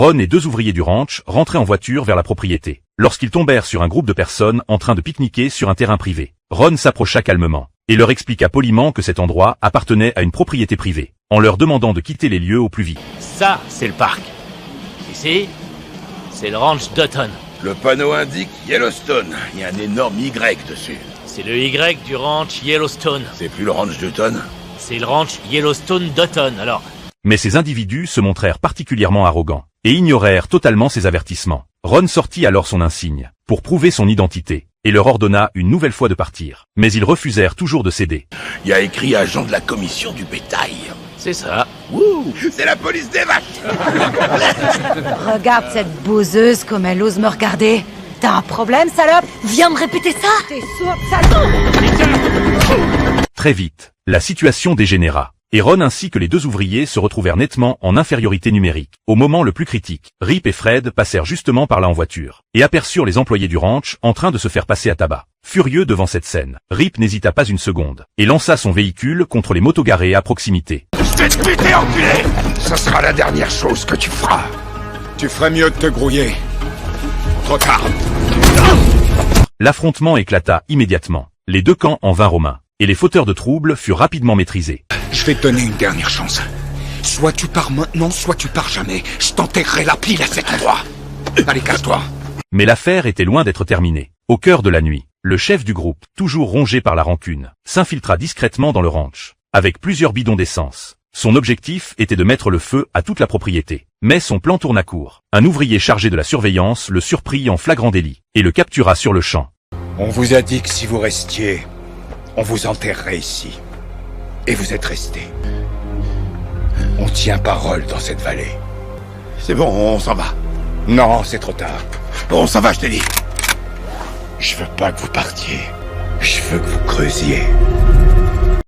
Ron et 2 ouvriers du ranch rentraient en voiture vers la propriété, lorsqu'ils tombèrent sur un groupe de personnes en train de pique-niquer sur un terrain privé. Ron s'approcha calmement et leur expliqua poliment que cet endroit appartenait à une propriété privée, en leur demandant de quitter les lieux au plus vite. Ça, c'est le parc. Ici, c'est le ranch Dutton. Le panneau indique Yellowstone. Il y a un énorme Y dessus. C'est le Y du ranch Yellowstone. C'est plus le ranch Dutton? C'est le ranch Yellowstone Dutton, alors. Mais ces individus se montrèrent particulièrement arrogants et ignorèrent totalement ces avertissements. Ron sortit alors son insigne pour prouver son identité et leur ordonna une nouvelle fois de partir. Mais ils refusèrent toujours de céder. Il y a écrit agent de la commission du bétail. C'est ça. Wouh, c'est la police des vaches. Regarde cette boseuse comme elle ose me regarder. T'as un problème, salope? Viens me répéter ça. T'es sourde, salope. Très vite, la situation dégénéra. Et Ron ainsi que les 2 ouvriers se retrouvèrent nettement en infériorité numérique. Au moment le plus critique, Rip et Fred passèrent justement par là en voiture, et aperçurent les employés du ranch en train de se faire passer à tabac. Furieux devant cette scène, Rip n'hésita pas une seconde, et lança son véhicule contre les motos garées à proximité. Je vais te buter, enculé. Ça sera la dernière chose que tu feras. Tu ferais mieux de te grouiller. Trop tard. L'affrontement éclata immédiatement. Les 2 camps en vinrent aux mains, et les fauteurs de troubles furent rapidement maîtrisés. Je vais te donner une dernière chance. Soit tu pars maintenant, soit tu pars jamais. Je t'enterrerai la pile à cet endroit. Allez, casse-toi. Mais l'affaire était loin d'être terminée. Au cœur de la nuit, le chef du groupe, toujours rongé par la rancune, s'infiltra discrètement dans le ranch, avec plusieurs bidons d'essence. Son objectif était de mettre le feu à toute la propriété. Mais son plan tourna court. Un ouvrier chargé de la surveillance le surprit en flagrant délit, et le captura sur le champ. On vous a dit que si vous restiez, on vous enterrerait ici. Et vous êtes restés. On tient parole dans cette vallée. C'est bon, on s'en va. Non, c'est trop tard. On s'en va, je t'ai dit. Je veux pas que vous partiez. Je veux que vous creusiez.